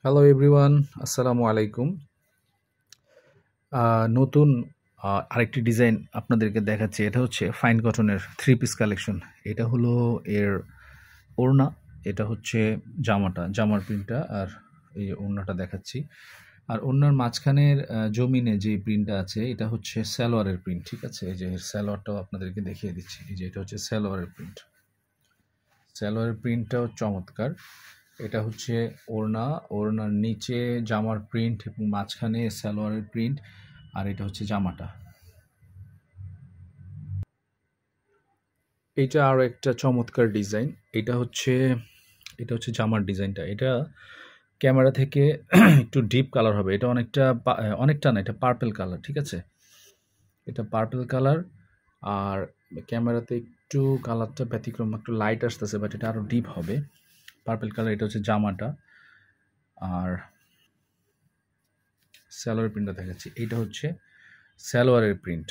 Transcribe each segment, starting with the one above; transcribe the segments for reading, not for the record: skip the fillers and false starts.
Hello everyone, আসসালামু আলাইকুম। নতুন আরেকটি ডিজাইন আপনাদেরকে দেখাচ্ছি। এটা হচ্ছে ফাইন কটনের থ্রি পিস কালেকশন। এটা হলো এর ওড়না, এটা হচ্ছে জামার প্রিন্টটা, আর এই যে ওড়নাটা দেখাচ্ছি। আর ওড়নার মাঝখানের জমিনে যে প্রিন্টটা আছে এটা হচ্ছে সালোয়ারের প্রিন্ট, ঠিক আছে? এই যে সালোয়ারটাও আপনাদেরকে দেখিয়ে দিচ্ছি। এই যে এটা হচ্ছে সালোয়ারের প্রিন্ট। সালোয়ারের প্রিন্টটাও চমৎকার। এটা হচ্ছে ওড়নার নিচে জামার প্রিন্ট এবং মাঝখানে সালোয়ারের প্রিন্ট, আর এটা হচ্ছে জামাটা। এটা আরও একটা চমৎকার ডিজাইন। এটা হচ্ছে জামার ডিজাইনটা। এটা ক্যামেরা থেকে একটু ডিপ কালার হবে। এটা অনেকটা না, এটা পার্পেল কালার, ঠিক আছে? এটা পার্পেল কালার, আর ক্যামেরাতে একটু কালারটা ব্যতিক্রম, একটু লাইট আসতেছে, বাট এটা আরও ডিপ হবে। পার্পেল কালার, এটা হচ্ছে জামাটা। আর সালোয়ারের প্রিন্টটা দেখাচ্ছি। এইটা হচ্ছে সালোয়ারের প্রিন্ট।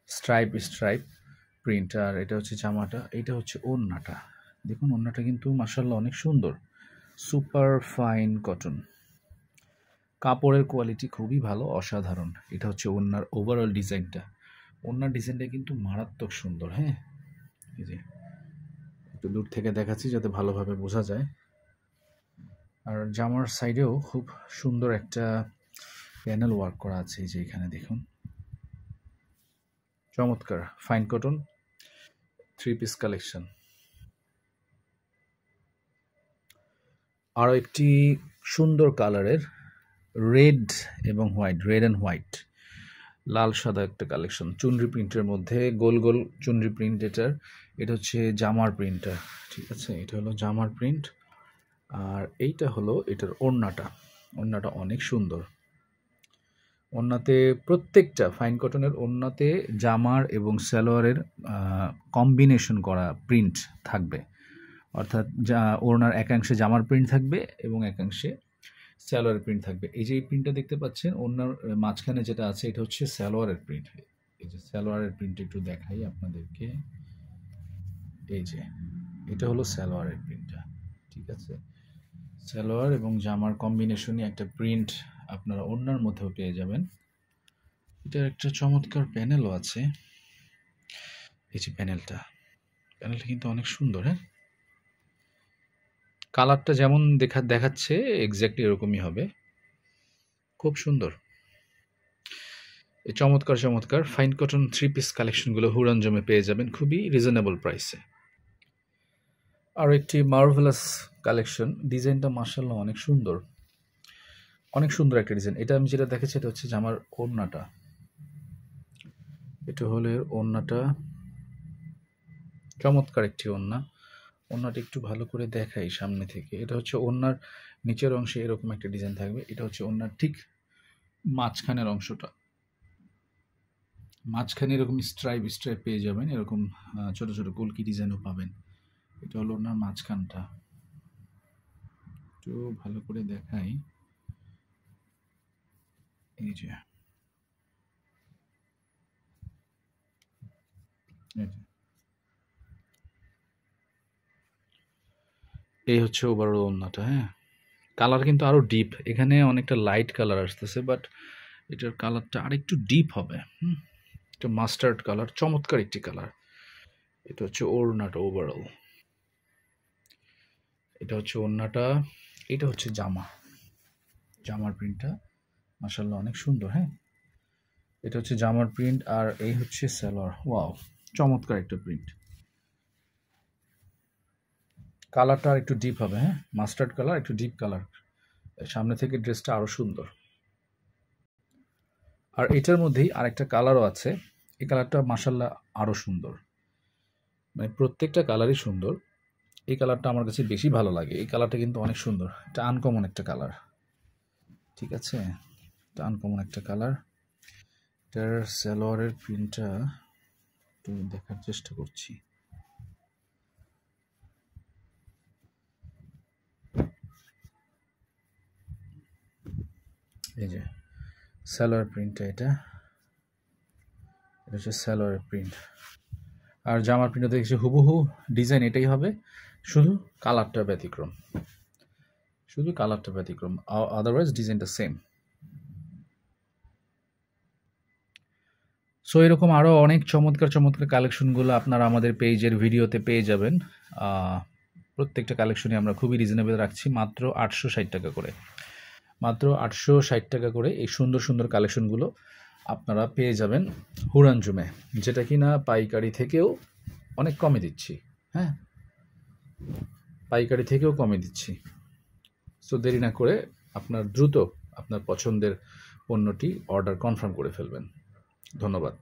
Stripe print. আর এটা হচ্ছে জামাটা। এটা হচ্ছে ওড়নাটা। দেখুন ওড়নাটা কিন্তু মাশাআল্লাহ অনেক সুন্দর, সুপার ফাইন কটন। কাপড়ের কোয়ালিটি খুবই ভালো, অসাধারণ। এটা হচ্ছে ওড়নার ওভারঅল ডিজাইনটা। ওড়নার ডিজাইনটা কিন্তু মারাত্মক সুন্দর। হ্যাঁ, এই যে একটু দূর থেকে দেখাচ্ছি যাতে ভালোভাবে বোঝা যায়। আর জামার সাইডেও খুব সুন্দর একটা প্যানেল ওয়ার্ক করা আছে। এই যে এখানে দেখুন, চমৎকার fine cotton three piece collection. আরও একটি সুন্দর কালারের রেড অ্যান্ড হোয়াইট, লাল সাদা একটা কালেকশন, চুনরি প্রিন্টের মধ্যে গোল গোল চুনরি প্রিন্ট। এটা হচ্ছে জামার প্রিন্টটা, ঠিক আছে? এটা হলো জামার প্রিন্ট। আর এইটা হলো এটার ওড়নাটা অনেক সুন্দর। ওড়নাতে প্রত্যেকটা ফাইন কটনের ওড়নাতে জামার এবং সালোয়ারের কম্বিনেশন করা প্রিন্ট থাকবে। অর্থাৎ ওড়নার একাংশে জামার প্রিন্ট থাকবে এবং একাংশে সালোয়ারের প্রিন্ট থাকবে। এই যে এই প্রিন্টটা দেখতে পাচ্ছেন ওড়নার মাঝখানে যেটা আছে, এটা হচ্ছে সালোয়ারের প্রিন্ট। এই যে সালোয়ারের প্রিন্ট একটু দেখাই আপনাদেরকে। এই যে এটা হলো সালোয়ারের প্রিন্টটা, ঠিক আছে? সালোয়ার এবং জামার কম্বিনেশনই একটা প্রিন্ট আপনারা ওড়নার মধ্যেও পেয়ে যাবেন। এটার একটা চমৎকার প্যানেলও আছে। এই যে প্যানেলটা কিন্তু অনেক সুন্দর। হ্যাঁ, কালারটা যেমন দেখাচ্ছে এক্স্যাক্টলি এরকমই হবে। খুব সুন্দর। এই চমৎকার ফাইন কটন থ্রি পিস কালেকশনগুলো হুড়ান জমে পেয়ে যাবেন খুবই রিজনেবল প্রাইসে। আর একটি মার্ভেলাস কালেকশন। ডিজাইনটা মাশাআল্লাহ অনেক সুন্দর একটা ডিজাইন। এটা আমি যেটা দেখেছি এটা হচ্ছে জামার ওড়নাটা। এটা হলো ওড়নাটা, চমৎকার একটি ওড়নাটা একটু ভালো করে দেখাই সামনে থেকে। এটা হচ্ছে ওড়নার নিচের অংশে এরকম একটা ডিজাইন থাকবে। এটা হচ্ছে ওড়নার ঠিক মাঝখানের অংশটা। মাঝখানে এরকম স্ট্রাইপ পেয়ে যাবেন, এরকম ছোট ছোট কলকি ডিজাইনও পাবেন। এটা হলো ওড়নার মাঝখানটা। একটু ভালো করে দেখাই। এই যে এই হচ্ছে ওভারঅল ওড়নাটা। হ্যাঁ, কালার কিন্তু আরো ডিপ। এখানে অনেকটা লাইট কালার আসতেছে, বাট এটার কালারটা আরেকটু ডিপ হবে। এটা মাস্টার্ড কালার, চমৎকার একটি কালার। এটা হচ্ছে ওড়নাটা ওভারঅল। এটা হচ্ছে ওড়নাটা। এটা হচ্ছে জামার প্রিন্টটা মাশাআল্লাহ অনেক সুন্দর। হ্যাঁ, এটা হচ্ছে জামার প্রিন্ট, আর এই হচ্ছে সালোয়ার। ওয়াও, চমৎকার একটা প্রিন্ট। কালারটা আর একটু ডিপ হবে। হ্যাঁ, মাস্টার্ড কালার, একটু ডিপ কালার। সামনে থেকে ড্রেসটা আরো সুন্দর। আর এটার মধ্যেই আরেকটা কালারও আছে। এই কালারটা মাশাআল্লাহ আরো সুন্দর। মানে প্রত্যেকটা কালারই সুন্দর। এই কালারটা আমার কাছে বেশি ভালো লাগে। এই কালারটা কিন্তু অনেক সুন্দর। এটা আনকমন একটা কালার, ঠিক আছে? এটা আনকমন একটা কালার। এটার সালোয়ারের প্রিন্টটা একটু দেখার চেষ্টা করছি। এই যে সালোয়ার প্রিন্টটা, এটা হচ্ছে সালোয়ারের প্রিন্ট। আর জামার প্রিন্টটা দেখছি হুবহু ডিজাইন এটাই হবে, শুধু কালারটা ব্যতিক্রম। শুধু কালারটা ব্যতিক্রম, আদারওয়াইজ ডিজাইনটা সেম। সো এরকম আরও অনেক চমৎকার চমৎকার কালেকশনগুলো আপনারা আমাদের পেজের ভিডিওতে পেয়ে যাবেন। প্রত্যেকটা কালেকশনই আমরা খুবই রিজনেবল রাখছি, মাত্র 860 টাকা করে। মাত্র 860 টাকা করে এই সুন্দর সুন্দর কালেকশনগুলো আপনারা পেয়ে যাবেন হুরানজুমে, যেটা কিনা পাইকারি থেকেও অনেক কমে দিচ্ছি। হ্যাঁ, পাইকারি থেকেও কমে দিচ্ছি। সো দেরি না করে আপনার দ্রুত আপনার পছন্দের পণ্যটি অর্ডার কনফার্ম করে ফেলবেন। ধন্যবাদ।